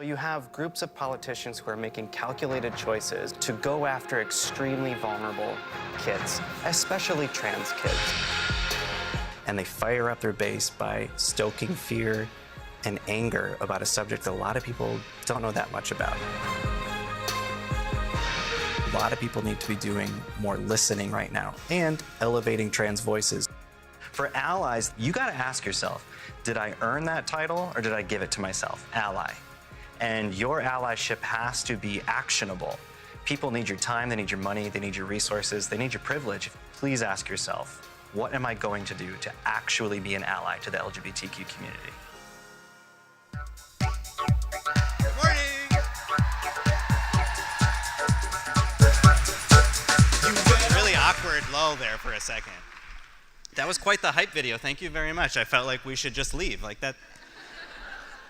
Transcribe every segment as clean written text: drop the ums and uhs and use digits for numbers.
You have groups of politicians who are making calculated choices to go after extremely vulnerable kids, especially trans kids. And they fire up their base by stoking fear and anger about a subject that a lot of people don't know that much about. A lot of people need to be doing more listening right now and elevating trans voices. For allies, you gotta ask yourself, did I earn that title or did I give it to myself? Ally. And your allyship has to be actionable. People need your time, they need your money, they need your resources, they need your privilege. Please ask yourself, what am I going to do to actually be an ally to the LGBTQ community? Good morning! Really awkward lull there for a second. That was quite the hype video. Thank you very much. I felt like we should just leave. Like that.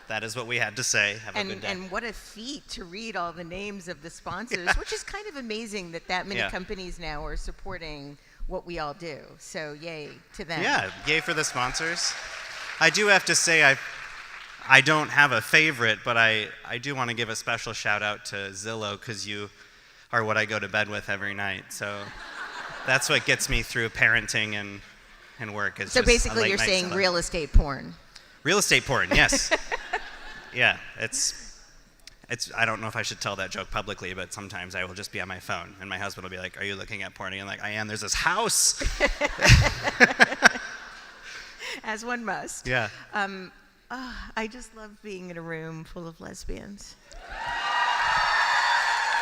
That is what we had to say. Have a good day. And what a feat to read all the names of the sponsors, which is kind of amazing that many companies now are supporting what we all do. So yay to them. Yeah, yay for the sponsors. I do have to say I don't have a favorite, but I do want to give a special shout out to Zillow because you are what I go to bed with every night. So that's what gets me through parenting and work. Is so just basically you're saying real estate porn. Real estate porn, yes. Yeah, it's. I don't know if I should tell that joke publicly, but sometimes I will just be on my phone, and my husband will be like, "Are you looking at porn?" And I'm like, "I am. There's this house." As one must. Yeah. I just love being in a room full of lesbians.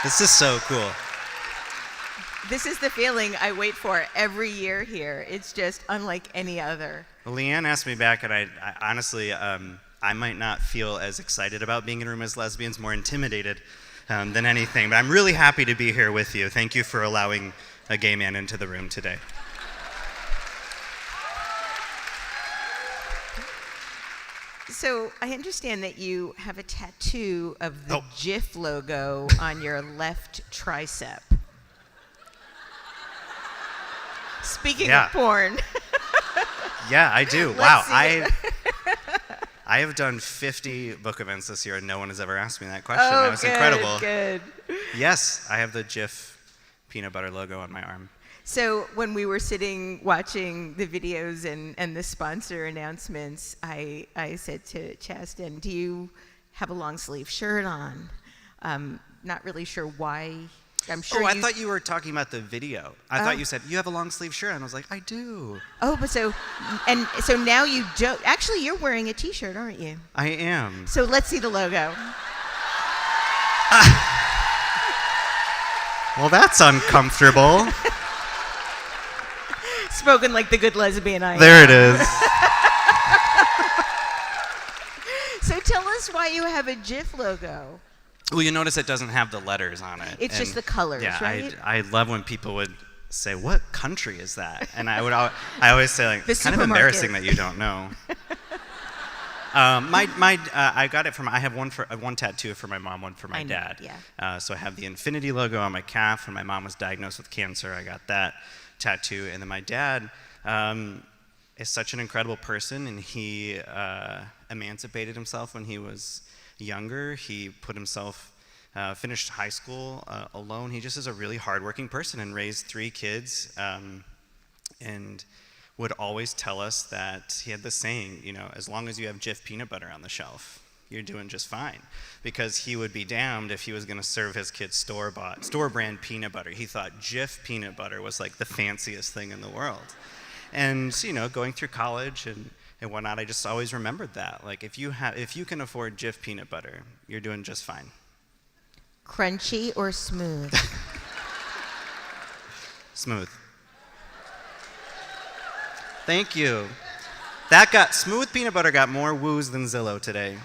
This is so cool. This is the feeling I wait for every year here. It's just unlike any other. Well, Leanne asked me back, and I honestly, I might not feel as excited about being in a room as lesbians, more intimidated than anything. But I'm really happy to be here with you. Thank you for allowing a gay man into the room today. So I understand that you have a tattoo of the Jif logo on your left tricep. Speaking of porn. Yeah, I do. Wow, I have done 50 book events this year, and no one has ever asked me that question. That was incredible. Good. Yes, I have the Jif peanut butter logo on my arm. So when we were sitting watching the videos and the sponsor announcements, I said to Chasten, do you have a long sleeve shirt on? Not really sure why. I'm sure I thought you were talking about the video. I thought you said, you have a long sleeve shirt. And I was like, I do. Oh, but so now you don't. Actually, you're wearing a t-shirt, aren't you? I am. So let's see the logo. Well, that's uncomfortable. Spoken like the good lesbian I am. There it is. So tell us why you have a Jif logo. Well, you notice it doesn't have the letters on it. It's just the colors, right? I love when people would say, "What country is that?" And I always say, like, it's kind of embarrassing that you don't know. I got it from. I have one tattoo for my mom, one for my dad. Yeah. So I have the infinity logo on my calf. When my mom was diagnosed with cancer, I got that tattoo. And then my dad is such an incredible person, and he emancipated himself when he was younger. He put himself, finished high school alone. He just is a really hardworking person and raised 3 kids, and would always tell us that he had this saying, as long as you have Jif peanut butter on the shelf, you're doing just fine. Because he would be damned if he was going to serve his kids store brand peanut butter. He thought Jif peanut butter was like the fanciest thing in the world. And, going through college and whatnot, I just always remembered that. Like, if you can afford Jif peanut butter, you're doing just fine. Crunchy or smooth? Smooth. Thank you. Smooth peanut butter got more woos than Zillow today.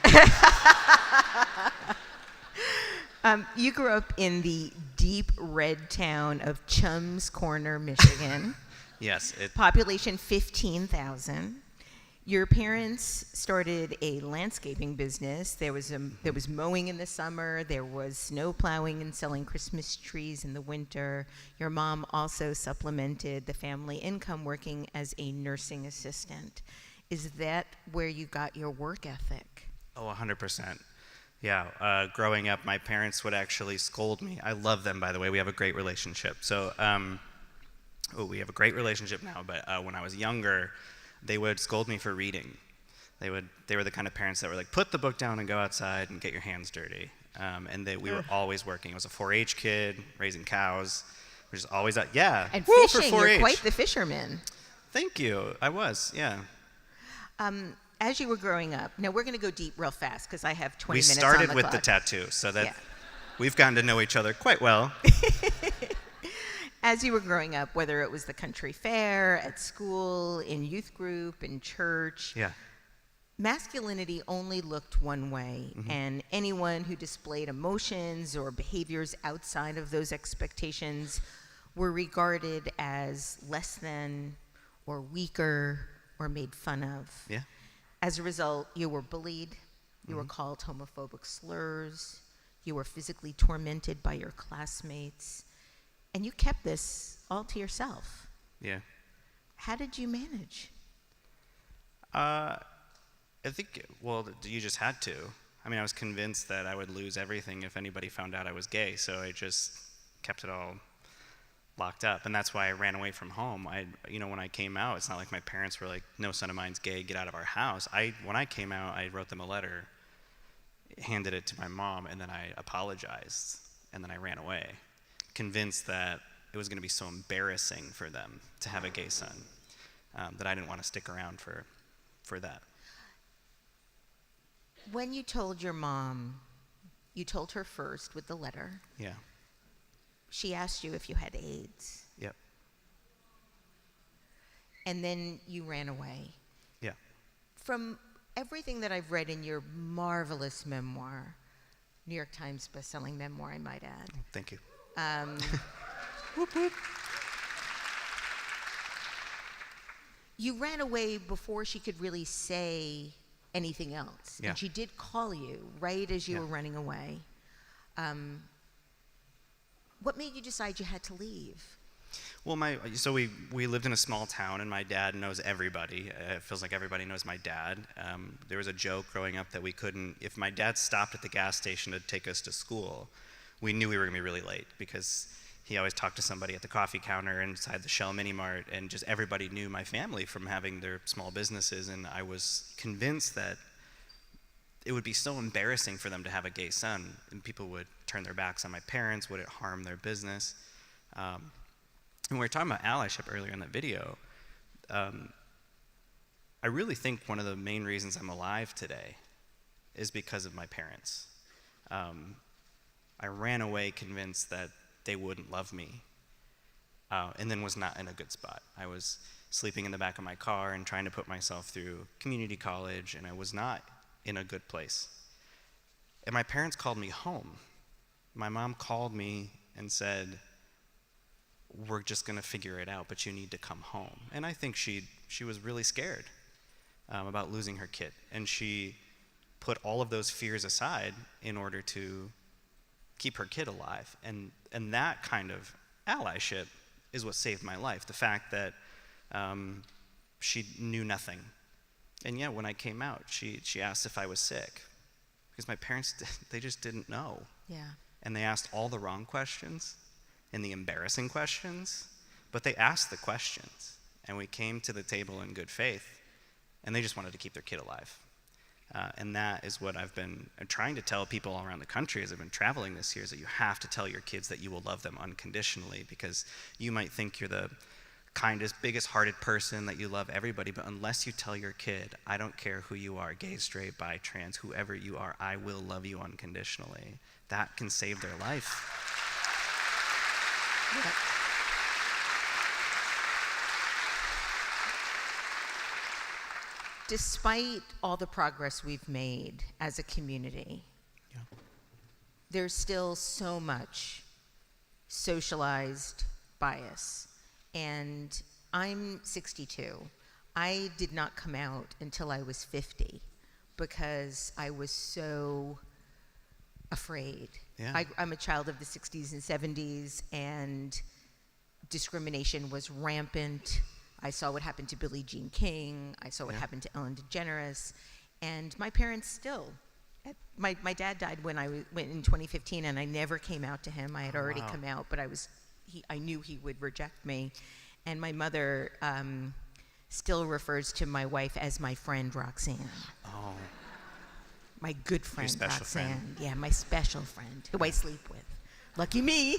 You grew up in the deep red town of Chums Corner, Michigan. Yes. Population 15,000. Your parents started a landscaping business. There was mowing in the summer. There was snow plowing and selling Christmas trees in the winter. Your mom also supplemented the family income working as a nursing assistant. Is that where you got your work ethic? Oh, 100%. Yeah, growing up, my parents would actually scold me. I love them, by the way. We have a great relationship. So, we have a great relationship now, but when I was younger, they would scold me for reading. They were the kind of parents that were like, put the book down and go outside and get your hands dirty. And we were always working. I was a 4-H kid, raising cows. We're just always out. Yeah. And Woo, fishing, for 4-H. you're quite the fisherman. Thank you. I was, yeah. As you were growing up, now we're going to go deep real fast because I have 20 We minutes started on the with clock. the tattoo, so that Yeah. we've gotten to know each other quite well. As you were growing up, whether it was the country fair, at school, in youth group, in church, Yeah. masculinity only looked one way, and anyone who displayed emotions or behaviors outside of those expectations were regarded as less than or weaker or made fun of. Yeah. As a result, you were bullied, you were called homophobic slurs, you were physically tormented by your classmates, and you kept this all to yourself. Yeah. How did you manage? I think, well, you just had to. I mean, I was convinced that I would lose everything if anybody found out I was gay, so I just kept it all locked up, and that's why I ran away from home. When I came out, it's not like my parents were like, no son of mine's gay, get out of our house. When I came out, I wrote them a letter, handed it to my mom, and then I apologized, and then I ran away, convinced that it was going to be so embarrassing for them to have a gay son, that I didn't want to stick around for that. When you told your mom, you told her first with the letter. Yeah. She asked you if you had AIDS, Yep. and then you ran away. Yeah. From everything that I've read in your marvelous memoir, New York Times bestselling memoir, I might add, Thank you. you ran away before she could really say anything else. Yeah. And she did call you right as you Yeah. were running away. What made you decide you had to leave? Well, so we lived in a small town, and my dad knows everybody. It feels like everybody knows my dad. There was a joke growing up that we couldn't, if my dad stopped at the gas station to take us to school, we knew we were going to be really late because he always talked to somebody at the coffee counter inside the Shell Mini Mart, and just everybody knew my family from having their small businesses, and I was convinced that it would be so embarrassing for them to have a gay son, and people would turn their backs on my parents. Would it harm their business? And we were talking about allyship earlier in that video. I really think one of the main reasons I'm alive today is because of my parents. I ran away convinced that they wouldn't love me, and then was not in a good spot. I was sleeping in the back of my car and trying to put myself through community college, and I was not in a good place. And my parents called me home. My mom called me and said, we're just going to figure it out, but you need to come home. And I think she was really scared about losing her kid. And she put all of those fears aside in order to keep her kid alive. And that kind of allyship is what saved my life. The fact that she knew nothing. And yeah, when I came out, she asked if I was sick. Because my parents, they just didn't know. Yeah. And they asked all the wrong questions and the embarrassing questions, but they asked the questions. And we came to the table in good faith, and they just wanted to keep their kid alive. And that is what I've been trying to tell people all around the country as I've been traveling this year, is that you have to tell your kids that you will love them unconditionally, because you might think you're the kindest, biggest hearted person, that you love everybody, but unless you tell your kid, I don't care who you are, gay, straight, bi, trans, whoever you are, I will love you unconditionally, that can save their life. Yeah. Despite all the progress we've made as a community, Yeah. there's still so much socialized bias. And I'm 62. I did not come out until I was 50 because I was so afraid. Yeah. I'm a child of the 60s and 70s, and discrimination was rampant. I saw what happened to Billie Jean King. I saw what happened to Ellen DeGeneres. And my parents still My dad died when went in 2015, and I never came out to him. I had already wow. come out, but I knew he would reject me. And my mother still refers to my wife as my friend Roxanne. Oh, My good friend special Roxanne. friend. Yeah, my special friend who I sleep with. Lucky me.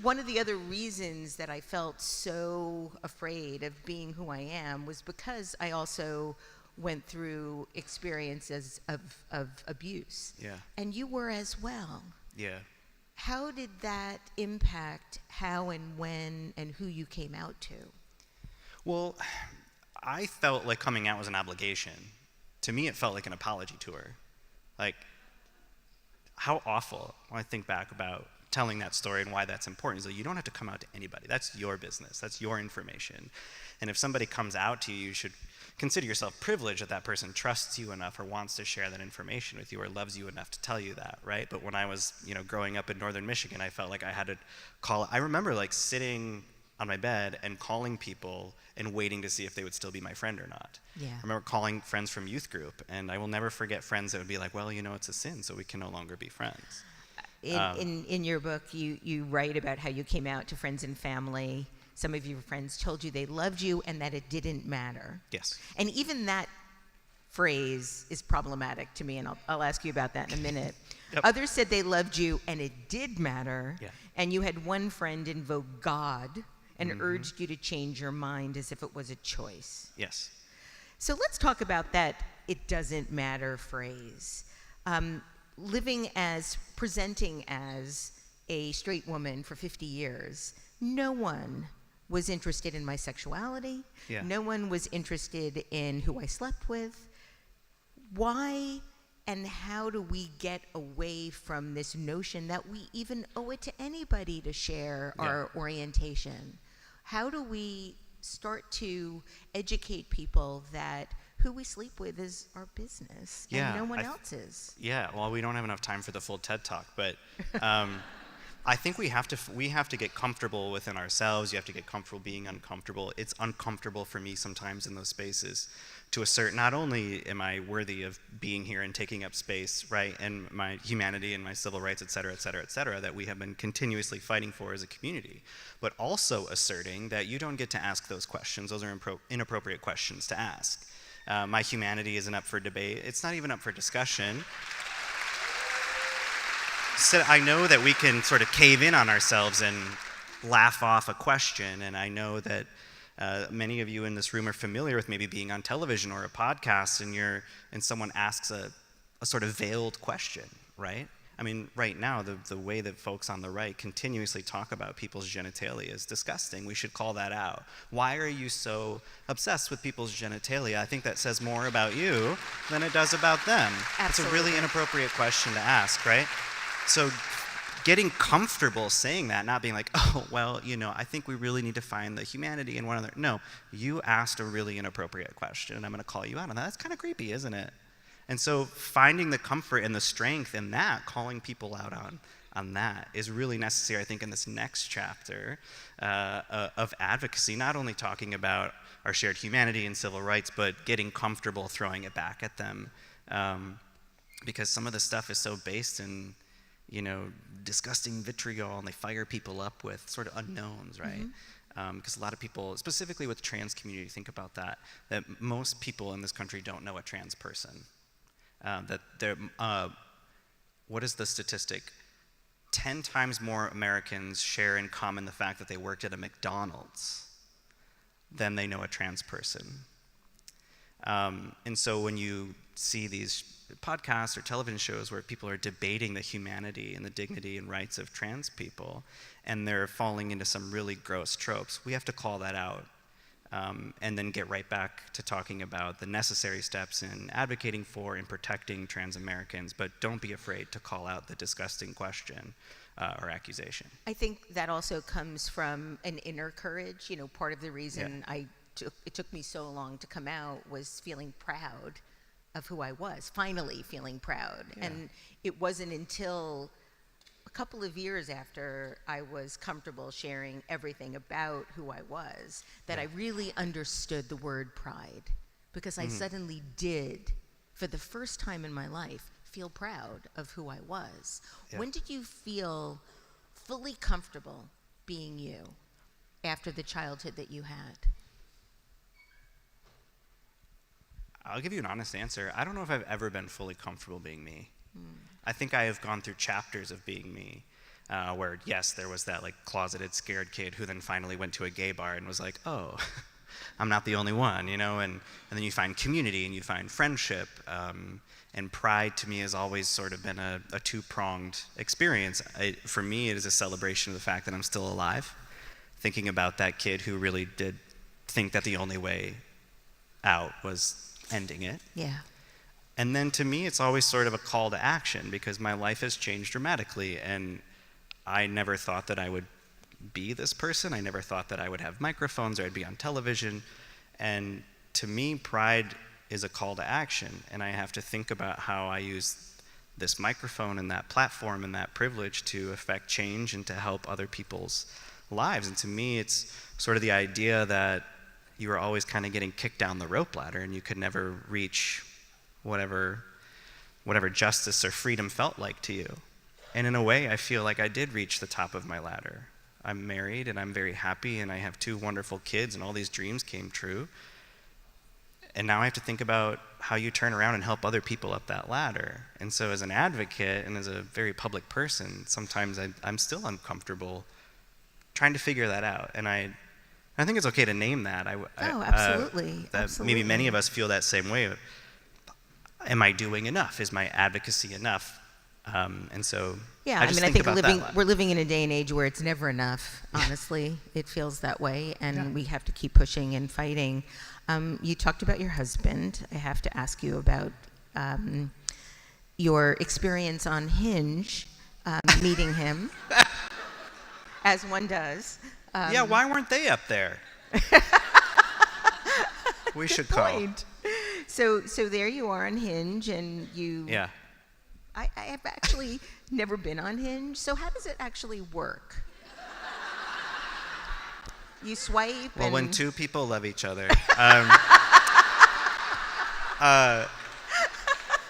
One of the other reasons that I felt so afraid of being who I am was because I also went through experiences of abuse. Yeah. And you were as well. Yeah. How did that impact how and when and who you came out to? Well, I felt like coming out was an obligation. To me, it felt like an apology tour. Like, how awful when I think back about telling that story and why that's important is that you don't have to come out to anybody. That's your business. That's your information. And if somebody comes out to you, you should consider yourself privileged that that person trusts you enough or wants to share that information with you or loves you enough to tell you that, right? But when I was, growing up in northern Michigan, I felt like I had to call. I remember like sitting on my bed and calling people and waiting to see if they would still be my friend or not. Yeah. I remember calling friends from youth group, and I will never forget friends that would be like, well, it's a sin, so we can no longer be friends. In your book, you write about how you came out to friends and family. Some of your friends told you they loved you and that it didn't matter. Yes. And even that phrase is problematic to me, and I'll ask you about that in a minute. Yep. Others said they loved you and it did matter. Yeah. And you had one friend invoke God and urged you to change your mind as if it was a choice. Yes. So let's talk about that "it doesn't matter" phrase. Presenting as a straight woman for 50 years, no one was interested in my sexuality. Yeah. No one was interested in who I slept with. Why and how do we get away from this notion that we even owe it to anybody to share our orientation? How do we start to educate people that who we sleep with is our business and no one else's? Yeah, well, we don't have enough time for the full TED Talk, but I think we have to get comfortable within ourselves. You have to get comfortable being uncomfortable. It's uncomfortable for me sometimes in those spaces to assert not only am I worthy of being here and taking up space, right, and my humanity and my civil rights, et cetera, that we have been continuously fighting for as a community, but also asserting that you don't get to ask those questions. Those are inappropriate questions to ask. My humanity isn't up for debate. It's not even up for discussion. So I know that we can sort of cave in on ourselves and laugh off a question, and I know that many of you in this room are familiar with maybe being on television or a podcast, and someone asks a sort of veiled question, right? I mean, right now, the way that folks on the right continuously talk about people's genitalia is disgusting. We should call that out. Why are you so obsessed with people's genitalia? I think that says more about you than it does about them. Absolutely. It's a really inappropriate question to ask, right? So getting comfortable saying that, not being like, oh, well, I think we really need to find the humanity in one another. No, you asked a really inappropriate question, and I'm going to call you out on that. That's kind of creepy, isn't it? And so finding the comfort and the strength in that, calling people out on that, is really necessary, I think, in this next chapter of advocacy, not only talking about our shared humanity and civil rights, but getting comfortable throwing it back at them. Because some of the stuff is so based in, disgusting vitriol, and they fire people up with sort of unknowns, right? Because a lot of people, specifically with the trans community, think about that most people in this country don't know a trans person. What is the statistic? 10 times more Americans share in common the fact that they worked at a McDonald's than they know a trans person. And so when you see these podcasts or television shows where people are debating the humanity and the dignity and rights of trans people, and they're falling into some really gross tropes, we have to call that out. And then get right back to talking about the necessary steps in advocating for and protecting trans Americans, but don't be afraid to call out the disgusting question or accusation. I think that also comes from an inner courage. Part of the reason it took me so long to come out was feeling proud of who I was, finally feeling proud. Yeah. And it wasn't until a couple of years after I was comfortable sharing everything about who I was that I really understood the word pride. because I suddenly did, for the first time in my life, feel proud of who I was. Yeah. When did you feel fully comfortable being you after the childhood that you had? I'll give you an honest answer. I don't know if I've ever been fully comfortable being me. I think I have gone through chapters of being me, where yes, there was that like closeted, scared kid who then finally went to a gay bar and was like, oh, I'm not the only one, you know. And then you find community and you find friendship. And pride to me has always sort of been a two-pronged experience. For me, it is a celebration of the fact that I'm still alive, thinking about that kid who really did think that the only way out was ending it. Yeah. And then to me, it's always sort of a call to action because my life has changed dramatically, and I never thought that I would be this person. I never thought that I would have microphones or I'd be on television. And to me, pride is a call to action, and I have to think about how I use this microphone and that platform and that privilege to affect change and to help other people's lives. And to me, it's sort of the idea that you were always kind of getting kicked down the rope ladder and you could never reach whatever justice or freedom felt like to you. And in a way, I feel like I did reach the top of my ladder. I'm married and I'm very happy and I have 2 wonderful kids and all these dreams came true. And now I have to think about how you turn around and help other people up that ladder. And so as an advocate and as a very public person, sometimes I'm still uncomfortable trying to figure that out. And I think it's okay to name that. Absolutely. Absolutely. Maybe many of us feel that same way. Am I doing enough? Is my advocacy enough? And so yeah, I just I think about we're living in a day and age where it's never enough, honestly. It feels that way, and we have to keep pushing and fighting. You talked about your husband. I have to ask you about your experience on Hinge, meeting him, as one does. Yeah, why weren't they up there? We should call. So there you are on Hinge, and you... Yeah. I have actually never been on Hinge, so how does it actually work? You swipe Well, and... when 2 people love each other.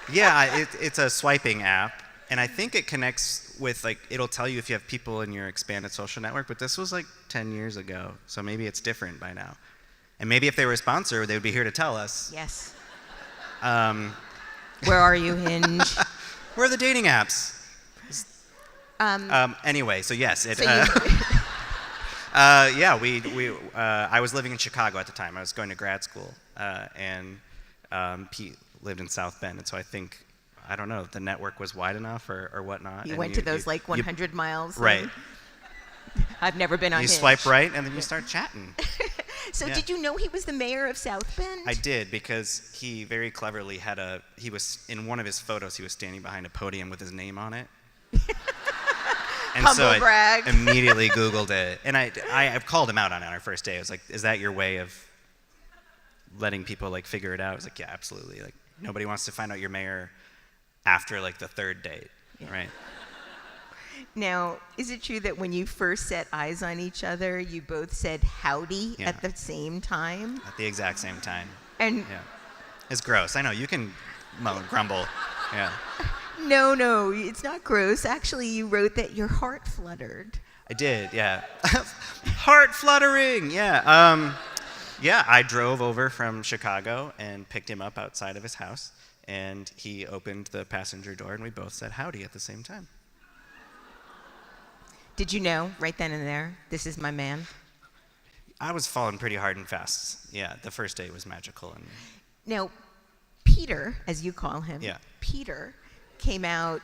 It's a swiping app, and I think it connects with, like, it'll tell you if you have people in your expanded social network, but this was like 10 years ago, so maybe it's different by now. And maybe if they were a sponsor, they would be here to tell us. Yes. Where are you, Hinge? Where are the dating apps? Anyway, so yes, it. I was living in Chicago at the time. I was going to grad school, and Pete lived in South Bend, and so I don't know, the network was wide enough or whatnot. You went to those 100 miles. Right. I've never been on Hinge. You swipe right, and then you start chatting. So did you know he was the mayor of South Bend? I did, because he very cleverly he was, in one of his photos, he was standing behind a podium with his name on it. And Humble so brag. I immediately Googled it. And I've called him out on it on our first day. I was like, is that your way of letting people like figure it out? I was like, yeah, absolutely. Like, nobody wants to find out you're mayor after like the 3rd date, right? Now, is it true that when you first set eyes on each other, you both said howdy at the same time? At the exact same time. And yeah. It's gross. I know, you can grumble. Yeah. No, it's not gross. Actually, you wrote that your heart fluttered. I did, yeah. Heart fluttering, yeah. I drove over from Chicago and picked him up outside of his house, and he opened the passenger door, and we both said howdy at the same time. Did you know right then and there, this is my man? I was falling pretty hard and fast. Yeah, the first date was magical. And Now, Peter, as you call him, Yeah. Peter came out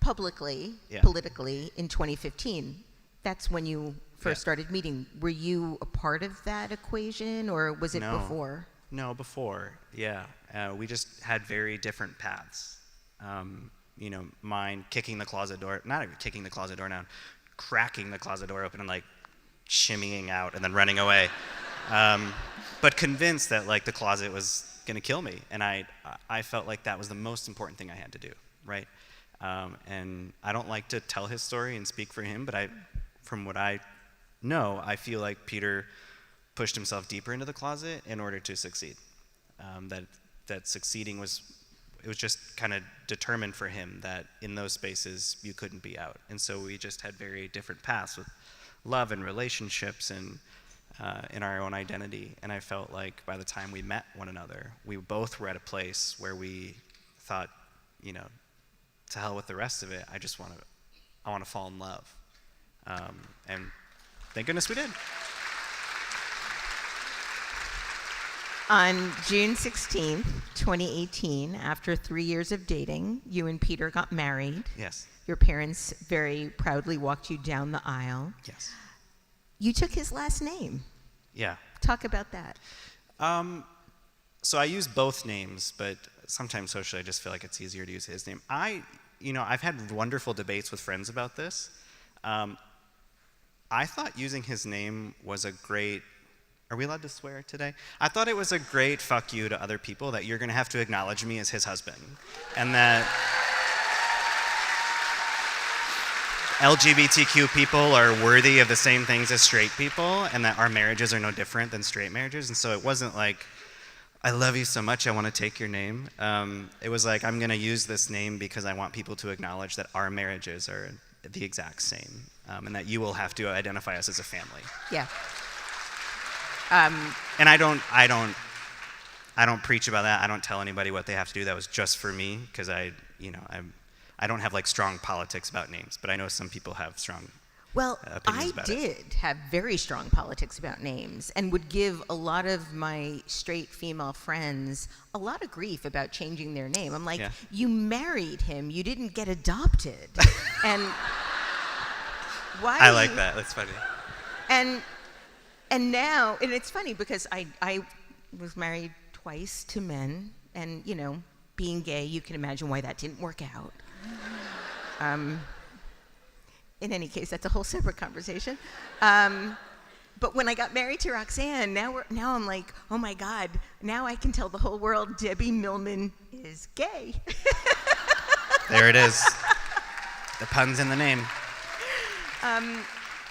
publicly, Yeah. politically, in 2015. That's when you first Yeah. started meeting. Were you a part of that equation, or was it No. before? No, before, yeah. We just had very different paths. Mine kicking the closet door, not even kicking the closet door down, cracking the closet door open and like shimmying out and then running away. But convinced that like the closet was gonna kill me. And I felt like that was the most important thing I had to do, right? And I don't like to tell his story and speak for him, but from what I know, I feel like Peter pushed himself deeper into the closet in order to succeed. that succeeding was just kind of determined for him that in those spaces you couldn't be out. And so we just had very different paths with love and relationships and in our own identity. And I felt like by the time we met one another, we both were at a place where we thought, you know, to hell with the rest of it. I want to fall in love. And thank goodness we did. On June 16th, 2018, after 3 years of dating, you and Peter got married. Yes. Your parents very proudly walked you down the aisle. Yes. You took his last name. Yeah. Talk about that. So I use both names, but sometimes socially I just feel like it's easier to use his name. I've had wonderful debates with friends about this. I thought using his name was a great, are we allowed to swear today? I thought it was a great fuck you to other people that you're gonna have to acknowledge me as his husband. And that LGBTQ people are worthy of the same things as straight people, and that our marriages are no different than straight marriages. And so it wasn't like, I love you so much, I want to take your name. It was like, I'm going to use this name because I want people to acknowledge that our marriages are the exact same, and that you will have to identify us as a family. Yeah. And I don't preach about that. I don't tell anybody what they have to do. That was just for me, because I don't have like strong politics about names, but I know some people have strong opinions about it. I did have very strong politics about names and would give a lot of my straight female friends a lot of grief about changing their name. I'm like, Yeah. You married him, you didn't get adopted. And why? I like that. That's funny. And now, and it's funny because I was married twice to men, and you know, being gay, you can imagine why that didn't work out. In any case, that's a whole separate conversation. But when I got married to Roxanne, now I'm like, oh my God, now I can tell the whole world Debbie Millman is gay. There it is. The pun's in the name.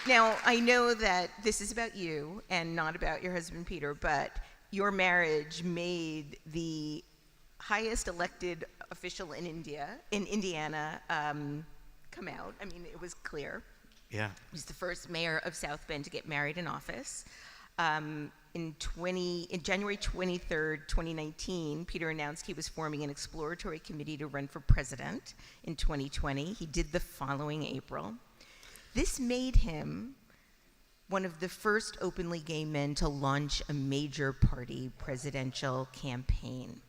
Now, I know that this is about you and not about your husband, Peter, but your marriage made the highest elected official in Indiana, come out. I mean, it was clear. Yeah. He was the first mayor of South Bend to get married in office. In January 23rd, 2019, Peter announced he was forming an exploratory committee to run for president in 2020. He did the following April. This made him one of the first openly gay men to launch a major party presidential campaign.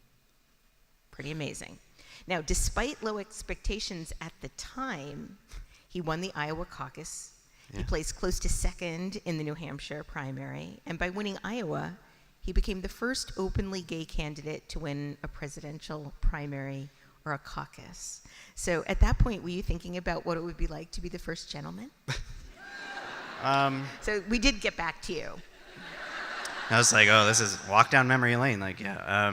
Pretty amazing. Now, despite low expectations at the time, he won the Iowa caucus. Yeah. He placed close to second in the New Hampshire primary. And by winning Iowa, he became the first openly gay candidate to win a presidential primary or a caucus. So at that point, were you thinking about what it would be like to be the first gentleman? So we did get back to you. I was like, oh, this is walk down memory lane. Like, yeah.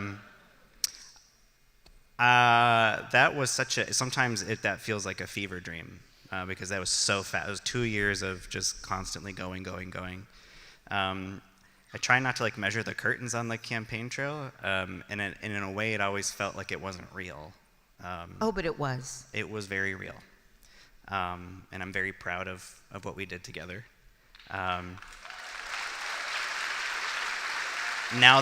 That was sometimes that feels like a fever dream, because that was so fast. It was 2 years of just constantly going. I try not to like measure the curtains on the campaign trail, and in a way it always felt like it wasn't real. But it was. It was very real. And I'm very proud of what we did together. Now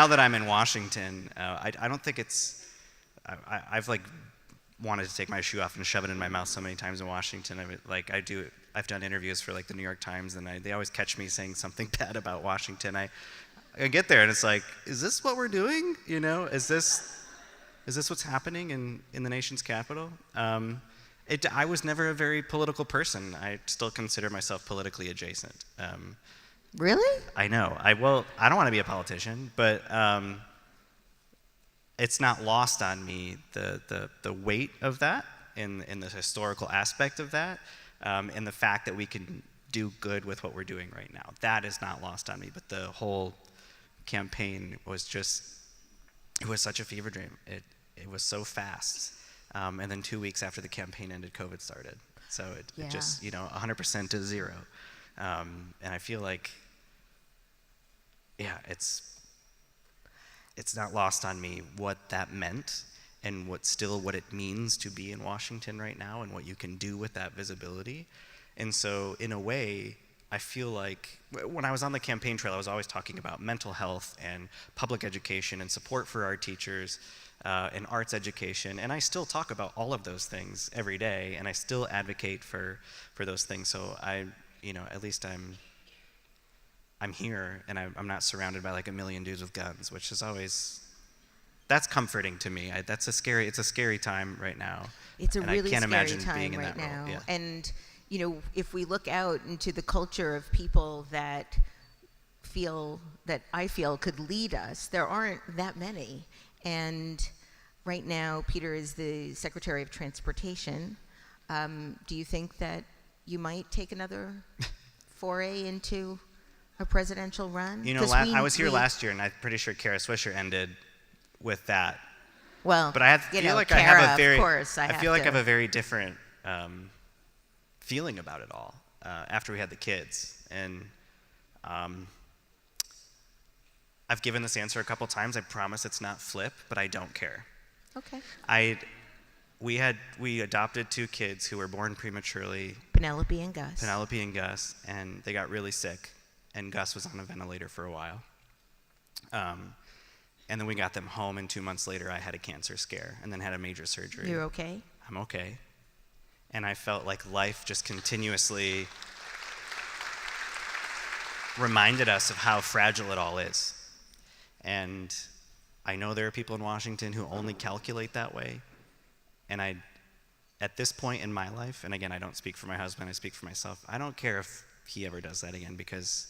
that I'm in Washington, I don't think it's, I've like wanted to take my shoe off and shove it in my mouth so many times in Washington. I've done interviews for like the New York Times, and they always catch me saying something bad about Washington. I get there and it's like, is this what we're doing? You know, is this what's happening in the nation's capital? I was never a very political person. I still consider myself politically adjacent. Really? I know. I don't want to be a politician, but it's not lost on me the weight of that and the historical aspect of that, and the fact that we can do good with what we're doing right now. That is not lost on me. But the whole campaign was it was such a fever dream. It was so fast. And then 2 weeks after the campaign ended, COVID started. So it just, 100% to zero. And I feel like, it's not lost on me what that meant and what it means to be in Washington right now and what you can do with that visibility. And so in a way, I feel like when I was on the campaign trail, I was always talking about mental health and public education and support for our teachers and arts education. And I still talk about all of those things every day, and I still advocate for those things. So at least I'm here, and I'm not surrounded by like a million dudes with guns, which is always, that's comforting to me. It's a scary time right now. It's a and really I can't scary imagine time being in right that now. role. Yeah. And if we look out into the culture of people that I feel could lead us, there aren't that many. And right now, Peter is the Secretary of Transportation. Do you think that you might take another foray into a presidential run? I was here last year, and I'm pretty sure Kara Swisher ended with that. Well, but I feel like I have a very different feeling about it all after we had the kids. And I've given this answer a couple times. I promise it's not flip, but I don't care. Okay. We adopted 2 kids who were born prematurely. Penelope and Gus, and they got really sick, and Gus was on a ventilator for a while. And then we got them home, and 2 months later I had a cancer scare and then had a major surgery. You're okay? I'm okay. And I felt like life just continuously reminded us of how fragile it all is. And I know there are people in Washington who only calculate that way. And at this point in my life, and again, I don't speak for my husband, I speak for myself, I don't care if he ever does that again, because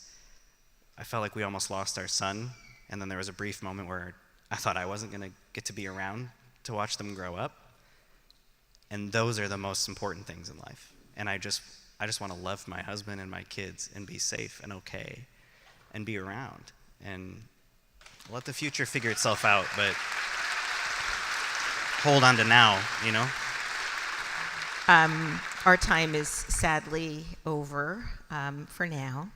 I felt like we almost lost our son, and then there was a brief moment where I thought I wasn't going to get to be around to watch them grow up. And those are the most important things in life. And I just want to love my husband and my kids and be safe and okay and be around and let the future figure itself out, but hold on to now, Our time is sadly over for now.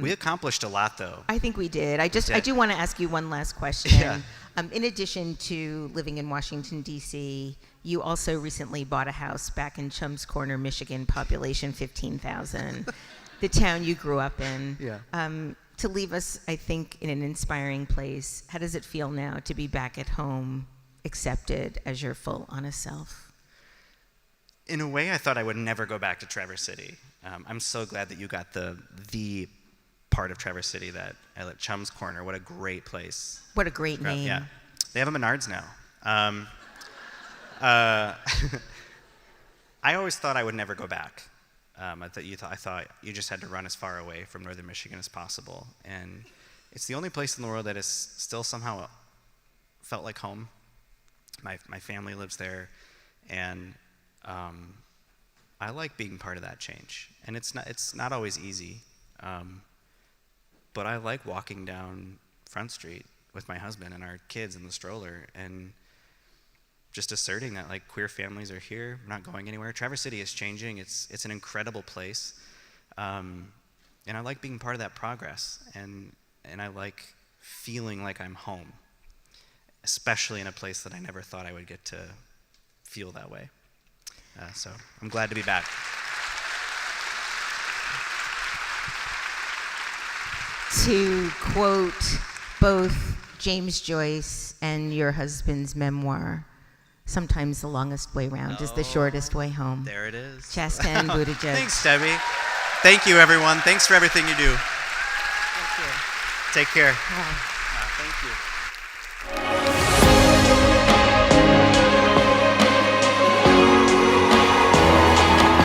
We accomplished a lot, though. I think we did. I do want to ask you one last question. Yeah. In addition to living in Washington, D.C., you also recently bought a house back in Chums Corner, Michigan, population 15,000, the town you grew up in. Yeah. To leave us, I think, in an inspiring place. How does it feel now to be back at home, accepted as your full, honest self? In a way, I thought I would never go back to Traverse City. I'm so glad that you got the part of Traverse City that I let Chums Corner. What a great place. What a great name. Yeah. They have a Menards now. I always thought I would never go back. I thought you just had to run as far away from northern Michigan as possible. And it's the only place in the world that has still somehow felt like home. My family lives there, and I like being part of that change. And it's not always easy, but I like walking down Front Street with my husband and our kids in the stroller and just asserting that like queer families are here, we're not going anywhere. Traverse City is changing. It's an incredible place, and I like being part of that progress. And I like feeling like I'm home, especially in a place that I never thought I would get to feel that way. So I'm glad to be back. To quote both James Joyce and your husband's memoir, sometimes the longest way round is the shortest way home. There it is. Chasten, Buttigieg. Thanks, Debbie. Thank you, everyone. Thanks for everything you do. Thank you. Take care. Bye. Thank you.